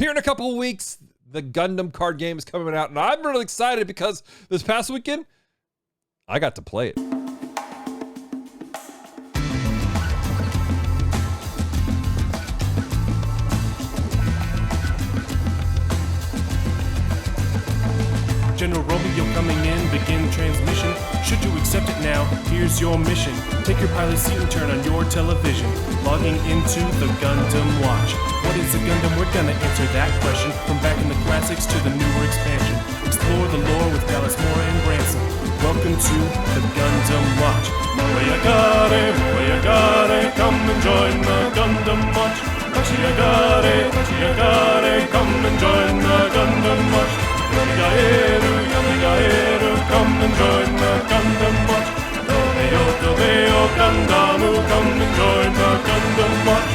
Here in a couple of weeks, the Gundam card game is coming out, and I'm really excited because this past weekend, I got to play it. General Romeo coming in, begin transmission. Should you accept it now, here's your mission. Take your pilot seat and turn on your television. Logging into the Gundam Watch. What is a Gundam? We're gonna answer that question. From back in the classics to the newer expansion. Explore the lore with Dallas Moore and Branson. Welcome to the Gundam Watch. Where you got it, come and join the Gundam Watch. Come and join the Gundam Watch. Come and join the Gundam Watch. Come and join the Gundam Watch.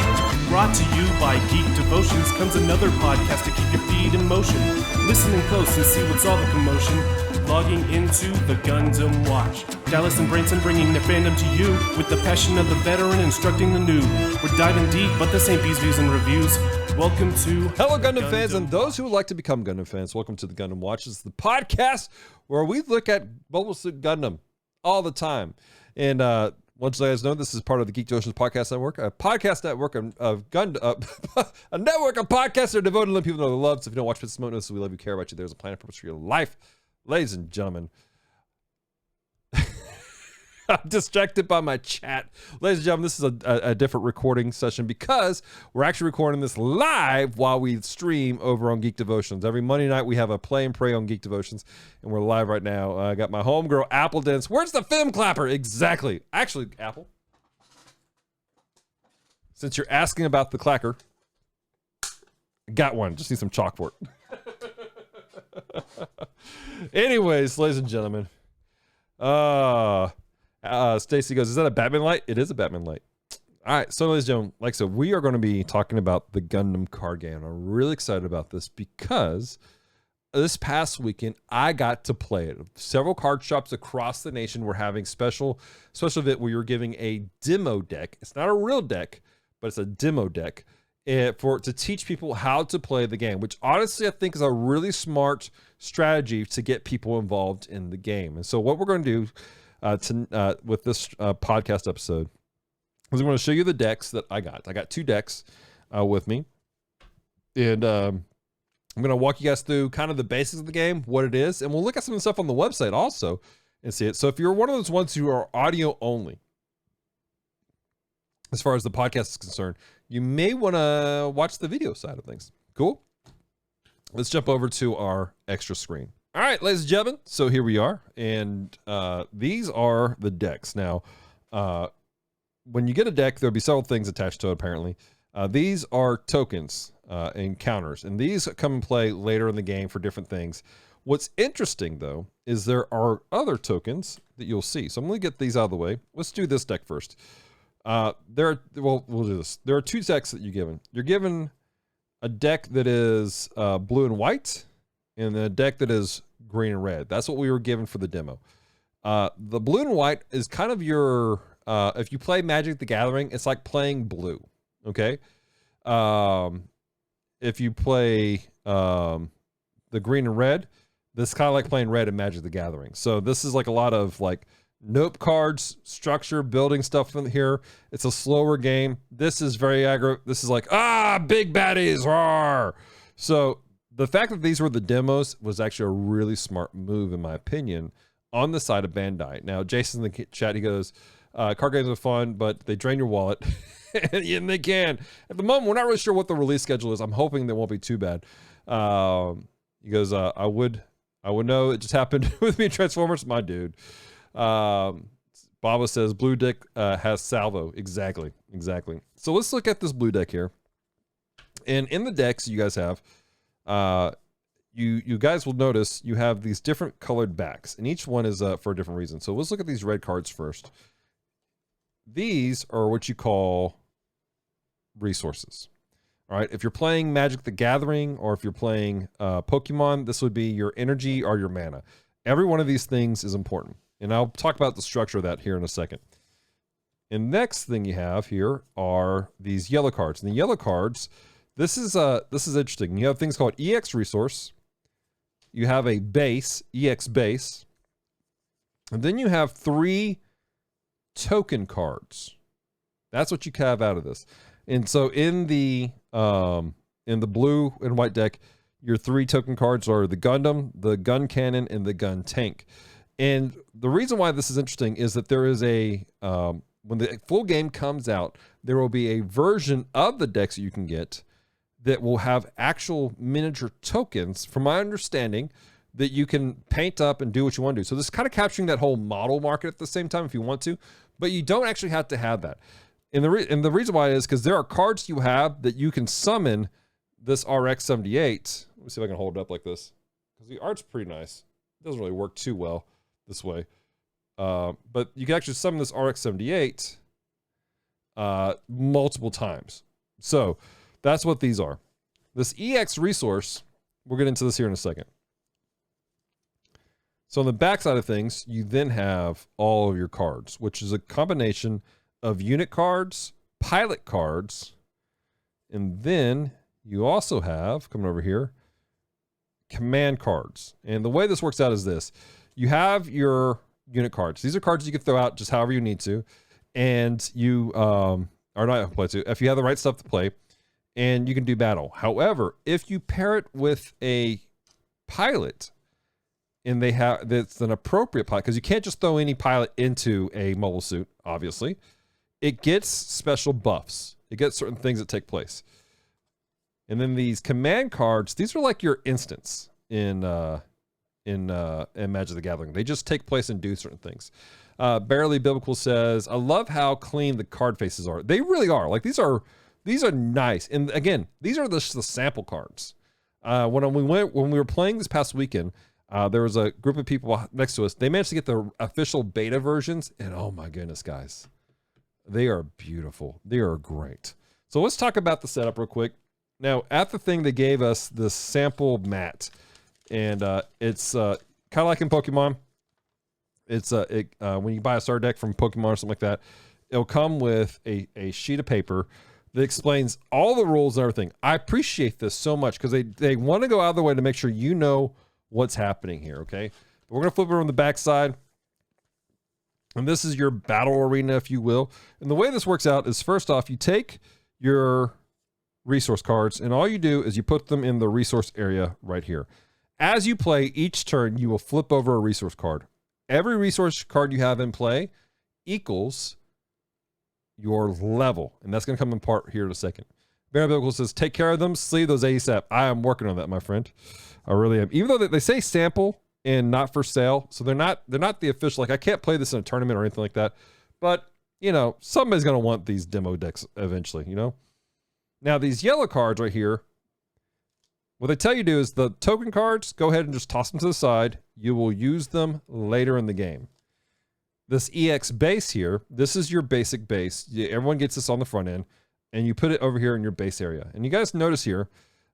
Brought to you by Geek Devotions comes another podcast to keep your feet in motion. Listening close and see what's all the commotion. Logging into the Gundam Watch. Dallas and Branson bringing their fandom to you with the passion of the veteran instructing the new. We're diving deep, but this ain't B's Views and Reviews. Welcome to Hello Gundam fans and those who would like to become Gundam fans. Welcome to the Gundam Watch. This is the podcast where we look at Mobile Suit Gundam all the time. And once you guys know, this is part of the Geek Devotions Podcast Network, a podcast network of Gundam, a network of podcasts that are devoted to letting people know they love. So if you don't watch this moment, so we love you, care about you. There's a plan and purpose for your life, ladies and gentlemen. I'm distracted by my chat. Ladies and gentlemen, this is a different recording session because we're actually recording this live while we stream over on Geek Devotions. Every Monday night, we have a play and pray on Geek Devotions, and we're live right now. I got my homegirl, Apple Dance. Where's the film clapper? Exactly. Actually, Apple, since you're asking about the clacker, I got one. Just need some chalk for it. Anyways, ladies and gentlemen, Stacy goes, is that a Batman light? It is a Batman light. All right, so ladies and gentlemen, like I said, we are going to be talking about the Gundam card game. I'm really excited about this because this past weekend, I got to play it. Several card shops across the nation were having special event where you're giving a demo deck. It's not a real deck, but it's a demo deck to teach people how to play the game, which honestly I think is a really smart strategy to get people involved in the game. And so what we're going to do with this podcast episode is I'm going to show you the decks that I got. I got two decks with me, and I'm going to walk you guys through kind of the basics of the game, what it is, and we'll look at some of the stuff on the website also and see it. So if you're one of those ones who are audio only, as far as the podcast is concerned, you may want to watch the video side of things. Cool? Let's jump over to our extra screen. All right, ladies and gentlemen, so here we are, and these are the decks. Now, when you get a deck, there'll be several things attached to it, apparently. These are tokens and counters, and these come and play later in the game for different things. What's interesting, though, is there are other tokens that you'll see. So I'm going to get these out of the way. Let's do this we'll do this. There are two decks that you're given. You're given a deck that is blue and white, and a deck that is green and red. That's what we were given for the demo. The blue and white is kind of your, if you play Magic the Gathering, it's like playing blue, okay? If you play the green and red, this is kind of like playing red in Magic the Gathering. So this is like a lot of like nope cards, structure, building stuff in here. It's a slower game. This is very aggro. This is like, big baddies, roar. So the fact that these were the demos was actually a really smart move, in my opinion, on the side of Bandai. Now, Jason in the chat, he goes, card games are fun, but they drain your wallet. And they can. At the moment, we're not really sure what the release schedule is. I'm hoping they won't be too bad. He goes, I would know. It just happened with me in Transformers. My dude. Baba says, blue deck has salvo. Exactly. So let's look at this blue deck here. And in the decks you guys have, you guys will notice you have these different colored backs, and each one is for a different reason. So let's look at these red cards first. These are what you call resources. All right, if you're playing Magic the Gathering or if you're playing Pokemon, this would be your energy or your mana. Every one of these things is important, and I'll talk about the structure of that here in a second. And next thing you have here are these yellow cards. And the yellow cards, this is interesting. You have things called EX resource. You have a base, EX base. And then you have 3 token cards. That's what you have out of this. And so in the blue and white deck, your 3 token cards are the Gundam, the gun cannon, and the gun tank. And the reason why this is interesting is that there is a when the full game comes out, there will be a version of the decks that you can get that will have actual miniature tokens, from my understanding, that you can paint up and do what you want to do. So this is kind of capturing that whole model market at the same time if you want to, but you don't actually have to have that. And the reason why is because there are cards you have that you can summon this RX-78. Let me see if I can hold it up like this, because the art's pretty nice. It doesn't really work too well this way. But you can actually summon this RX-78 multiple times. So that's what these are. This EX resource, we'll get into this here in a second. So on the back side of things, you then have all of your cards, which is a combination of unit cards, pilot cards, and then you also have, coming over here, command cards. And the way this works out is this. You have your unit cards. These are cards you can throw out just however you need to. And you are not play to, if you have the right stuff to play, and you can do battle. However, if you pair it with a pilot, and that's an appropriate pilot, because you can't just throw any pilot into a mobile suit, obviously. It gets special buffs. It gets certain things that take place. And then these command cards, these are like your instants in Magic the Gathering. They just take place and do certain things. Barely Biblical says, I love how clean the card faces are. They really are. Like these are nice. And again, these are the sample cards. When we were playing this past weekend, there was a group of people next to us. They managed to get the official beta versions, and oh my goodness, guys, they are beautiful. They are great. So let's talk about the setup real quick. Now, at the thing, they gave us this sample mat, and it's kind of like in Pokemon. It's when you buy a starter deck from Pokemon or something like that, it'll come with a sheet of paper that explains all the rules and everything. I appreciate this so much because they want to go out of the way to make sure you know what's happening here, okay? But we're going to flip it on the back side. And this is your battle arena, if you will. And the way this works out is, first off, you take your resource cards, and all you do is you put them in the resource area right here. As you play each turn, you will flip over a resource card. Every resource card you have in play equals your level. And that's going to come in part here in a second. Barry Biblical says, take care of them, sleeve those ASAP. I am working on that, my friend. I really am. Even though they say sample and not for sale, so they're not the official. Like I can't play this in a tournament or anything like that. But you know, somebody's gonna want these demo decks eventually. You know. Now these yellow cards right here, what they tell you to do is the token cards. Go ahead and just toss them to the side. You will use them later in the game. This EX base here, this is your basic base. Everyone gets this on the front end, and you put it over here in your base area. And you guys notice here.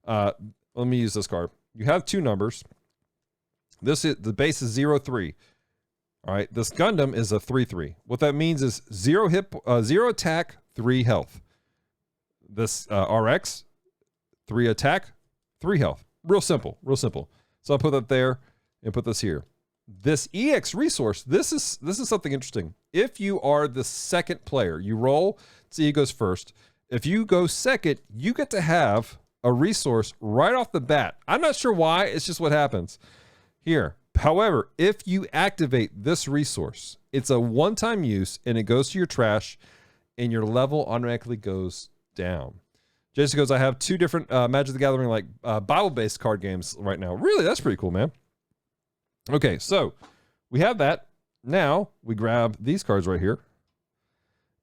Let me use this card. You have 2 numbers. The base is 0-3. All right. This Gundam is a 3-3. What that means is 0 attack, 3 health. This RX, 3 attack, 3 health. Real simple. Real simple. So I'll put that there and put this here. This EX resource, this is something interesting. If you are the second player, you roll, see who goes first. If you go second, you get to have a resource right off the bat. I'm not sure why, it's just what happens here. However, if you activate this resource, it's a one-time use and it goes to your trash and your level automatically goes down. Jason goes, I have 2 different Magic the Gathering like Bible-based card games right now. Really? That's pretty cool, man. Okay, so we have that. Now we grab these cards right here.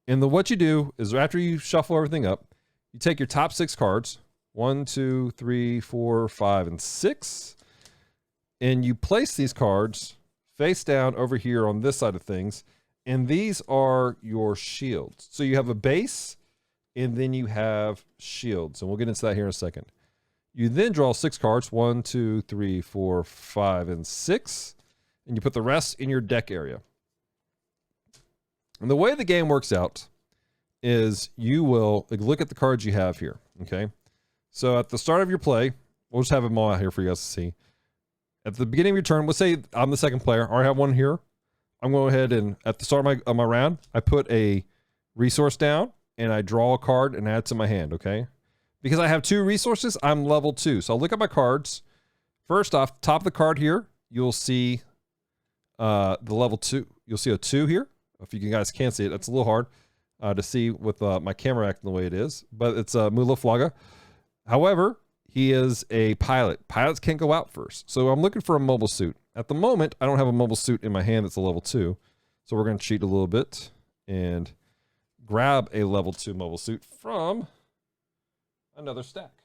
And what you do is after you shuffle everything up, you take your top 6 cards, 1, 2, 3, 4, 5, and 6. And you place these cards face down over here on this side of things. And these are your shields. So you have a base and then you have shields. And we'll get into that here in a second. You then draw 6 cards, 1, 2, 3, 4, 5, and 6. And you put the rest in your deck area. And the way the game works out is you will look at the cards you have here. Okay. So at the start of your play, we'll just have them all out here for you guys to see. At the beginning of your turn, let's say I'm the second player. I already have one here. I'm going to go ahead and at the start of my round, I put a resource down and I draw a card and add it to my hand, okay? Because I have 2 resources, I'm level 2. So I'll look at my cards. First off, top of the card here, you'll see the level 2. You'll see a 2 here. If you guys can't see it, that's a little hard to see with my camera acting the way it is. But it's Mula Flaga. However, he is a pilot. Pilots can't go out first. So I'm looking for a mobile suit. At the moment, I don't have a mobile suit in my hand that's a level 2. So we're going to cheat a little bit and grab a level 2 mobile suit from another stack.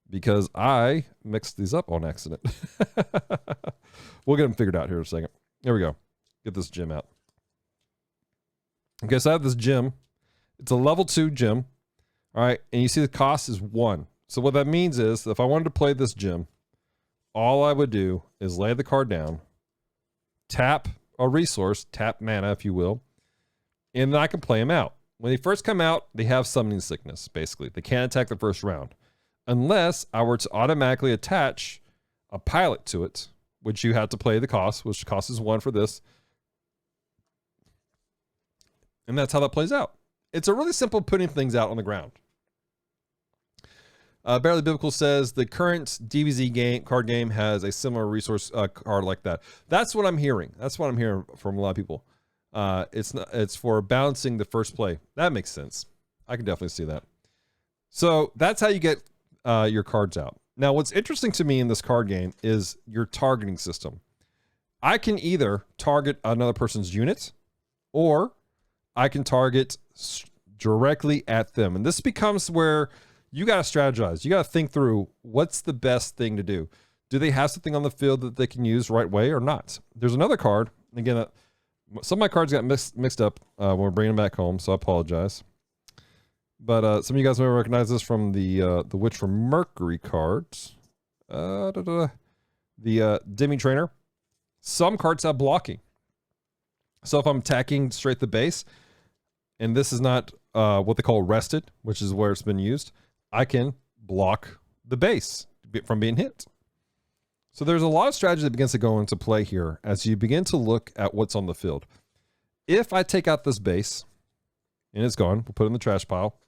Because I mixed these up on accident. We'll get them figured out here in a second. There we go. Get this gem out. Okay, so I have this gem. It's a level 2 gem. All right, and you see the cost is 1. So what that means is if I wanted to play this gem, all I would do is lay the card down, tap a resource, tap mana, if you will, and then I can play them out. When they first come out, they have summoning sickness, basically. They can't attack the first round. Unless I were to automatically attach a pilot to it, which you have to play the cost, which cost is 1 for this. And that's how that plays out. It's a really simple putting things out on the ground. Barely Biblical says the current DBZ card game has a similar resource card like that. That's what I'm hearing. That's what I'm hearing from a lot of people. It's for balancing the first play. That makes sense. I can definitely see that. So that's how you get your cards out. Now, what's interesting to me in this card game is your targeting system. I can either target another person's unit, or I can target directly at them. And this becomes where you got to strategize. You got to think through what's the best thing to do. Do they have something on the field that they can use the right way or not? There's another card. Again, some of my cards got mixed up when we're bringing them back home, so I apologize. But some of you guys may recognize this from the Witch from Mercury cards. The Demi Trainer. Some cards have blocking. So if I'm attacking straight the base, and this is not what they call rested, which is where it's been used, I can block the base from being hit. So there's a lot of strategy that begins to go into play here as you begin to look at what's on the field. If I take out this base, and it's gone, we'll put it in the trash pile.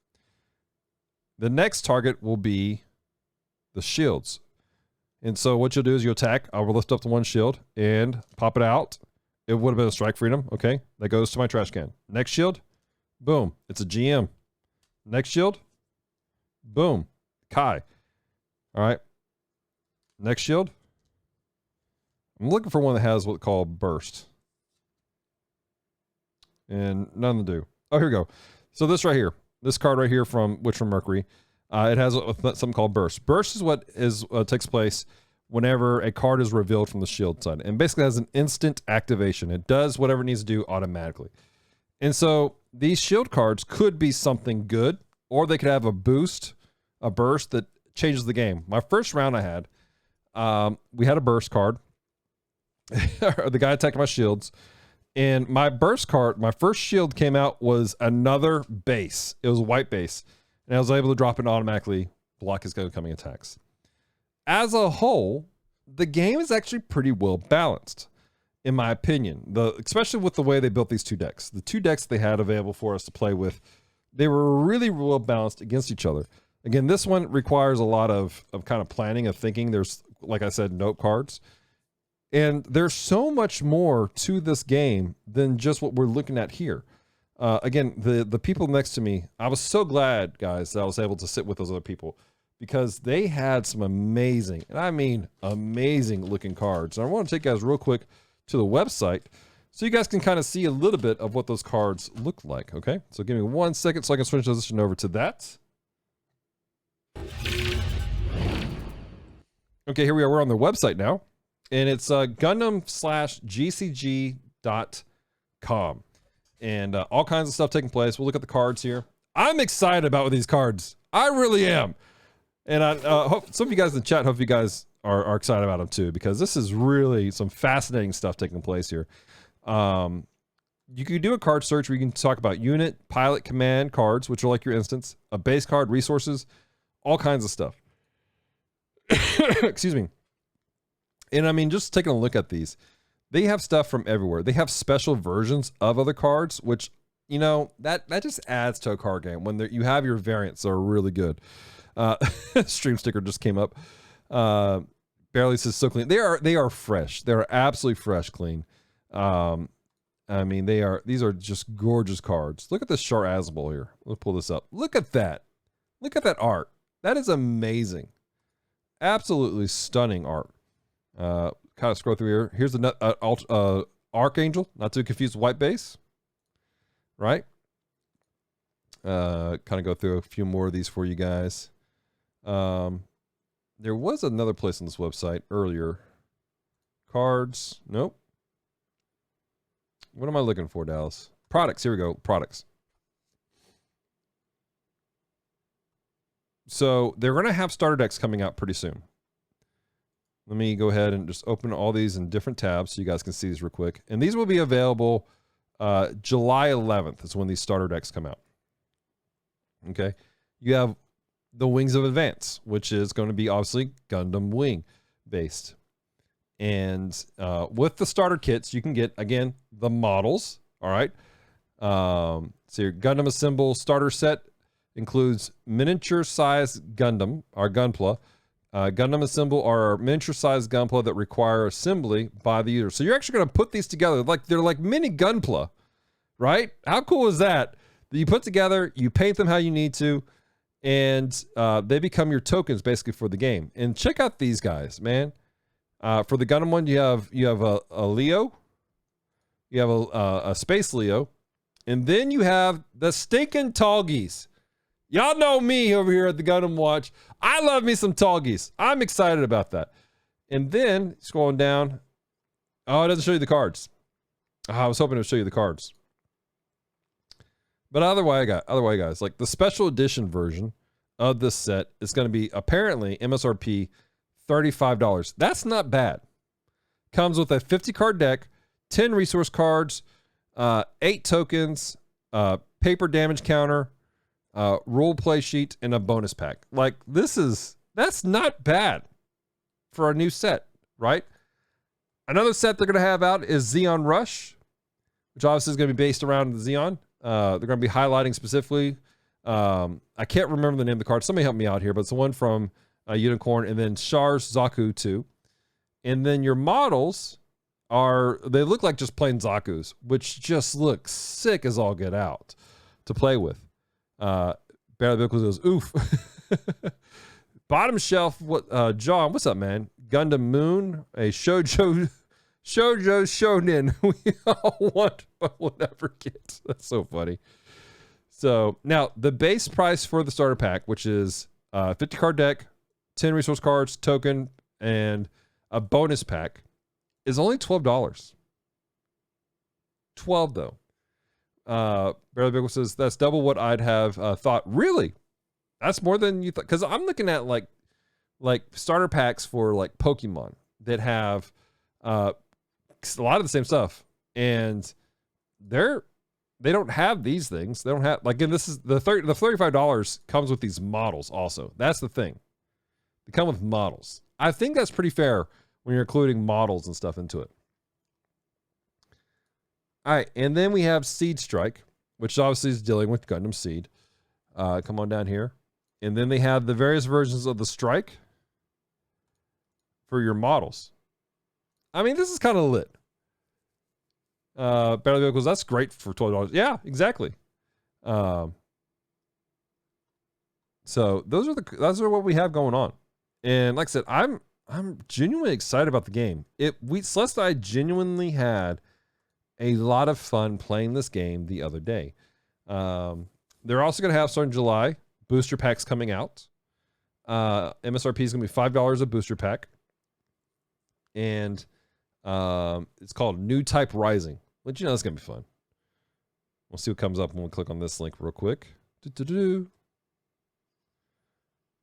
The next target will be the shields. And so what you'll do is you'll attack. I will lift up the one shield and pop it out. It would have been a strike freedom. Okay, that goes to my trash can. Next shield, boom, it's a GM. Next shield, boom, Kai. All right, next shield. I'm looking for one that has what's called burst. And none to do. Oh, here we go. So this right here, this card right here from Witch from Mercury, it has something called burst. Burst is what takes place whenever a card is revealed from the shield side, and basically has an instant activation. It does whatever it needs to do automatically. And so these shield cards could be something good, or they could have a boost, a burst that changes the game. My first round I had, we had a burst card. The guy attacked my shields. And my burst card, my first shield came out was another base. It was a white base. And I was able to drop it automatically, block his coming attacks. As a whole, the game is actually pretty well balanced, in my opinion. Especially with the way they built these two decks. The two decks they had available for us to play with, they were really well balanced against each other. Again, this one requires a lot of kind of planning, of thinking. There's, like I said, note cards. And there's so much more to this game than just what we're looking at here. Again, the people next to me, I was so glad, guys, that I was able to sit with those other people, because they had some amazing, and I mean amazing looking cards. And I want to take you guys real quick to the website so you guys can kind of see a little bit of what those cards look like, okay? So give me 1 second so I can switch position over to that. Okay, here we are. We're on the website now. And it's Gundam/GCG.com. And all kinds of stuff taking place. We'll look at the cards here. I'm excited about these cards. I really am. And I hope some of you guys in the chat, hope you guys are excited about them too, because this is really some fascinating stuff taking place here. You can do a card search where you can talk about unit, pilot, command cards, which are like your instance, a base card, resources, all kinds of stuff. Excuse me. And I mean, just taking a look at these, they have stuff from everywhere. They have special versions of other cards, which, you know, that just adds to a card game when you have your variants that are really good. Stream sticker just came up. Barely says so clean. They are fresh. They are absolutely fresh, clean. I mean, these are just gorgeous cards. Look at this Char Aznable here. Let's pull this up. Look at that. Look at that art. That is amazing. Absolutely stunning art. Kind of scroll through here. Here's the Archangel, not to confuse with white base. Right? Kind of go through a few more of these for you guys. There was another place on this website earlier. Cards. Nope. What am I looking for, Dallas? Products. Here we go. Products. So they're going to have starter decks coming out pretty soon. Let me go ahead and just open all these in different tabs so you guys can see these real quick. And these will be available July 11th is when these starter decks come out. Okay. You have the Wings of Advance, which is going to be obviously Gundam Wing based. And with the starter kits, you can get, again, the models. All right. So your Gundam Assemble starter set includes miniature size Gundam, or Gunpla. Gundam Assemble are miniature size Gunpla that require assembly by the user. So you're actually going to put these together like they're like mini Gunpla, right? How cool is that? That you put together, you paint them how you need to, and they become your tokens basically for the game. And check out these guys, man. For the Gundam one, you have a Leo, you have a Space Leo, and then you have the stinking Tallgeese. Y'all know me over here at the Gundam Watch. I love me some Tallgeese. I'm excited about that. And then scrolling down, oh, it doesn't show you the cards. Oh, I was hoping it would show you the cards. But other way, guys, like the special edition version of this set is going to be apparently MSRP $35. That's not bad. Comes with a 50 card deck, 10 resource cards, 8 tokens, paper damage counter, role play sheet, and a bonus pack. Like that's not bad for a new set, right? Another set they're going to have out is Xeon Rush, which obviously is going to be based around the Xeon. They're going to be highlighting specifically. I can't remember the name of the card. Somebody help me out here, but it's the one from Unicorn, and then Char's Zaku 2. And then your models they look like just plain Zakus, which just look sick as all get out to play with. Barely goes, oof. Bottom shelf, John, what's up, man? Gundam Moon, a Shoujo Shonen. We all want but we'll never get. That's so funny. So now the base price for the starter pack, which is 50 card deck, 10 resource cards, token, and a bonus pack, is only $12. 12 though. Barely Big says that's double what I'd have thought. Really? That's more than you thought? Because I'm looking at like starter packs for like Pokemon that have a lot of the same stuff, and they don't have these things. They don't have like, and this is the $35 comes with these models also. That's the thing. They come with models. I think that's pretty fair when you're including models and stuff into it. All right, and then we have Seed Strike, which obviously is dealing with Gundam Seed. Come on down here. And then they have the various versions of the Strike for your models. I mean, this is kind of lit. Battle Vehicles, that's great for $12. Yeah, exactly. So those are what we have going on. And like I said, I'm genuinely excited about the game. Celeste and I genuinely had a lot of fun playing this game the other day. They're also going to have, starting July, booster packs coming out. MSRP is going to be $5 a booster pack. And it's called New Type Rising, which, you know, it's going to be fun. We'll see what comes up when we click on this link real quick.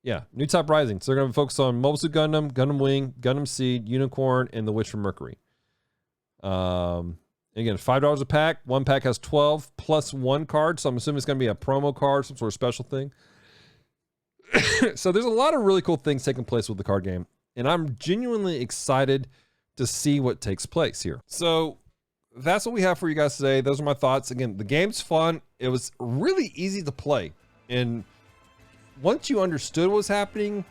Yeah, New Type Rising. So they're going to focus on Mobile Suit Gundam, Gundam Wing, Gundam Seed, Unicorn, and the Witch from Mercury. Again, $5 a pack. One pack has 12 plus one card, so I'm assuming it's going to be a promo card, some sort of special thing. So there's a lot of really cool things taking place with the card game, and I'm genuinely excited to see what takes place here. So that's what we have for you guys today. Those are my thoughts. Again, the game's fun. It was really easy to play, and once you understood what was happening,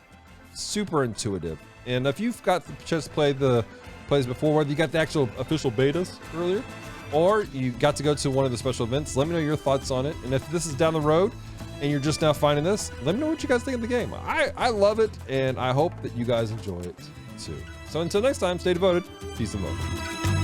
super intuitive. And if you've got the chance to play the plays before, whether you got the actual official betas earlier or you got to go to one of the special events, let me know your thoughts on it. And if this is down the road and you're just now finding this, let me know what you guys think of the game. I love it, and I hope that you guys enjoy it too. So until next time, stay devoted. Peace and love.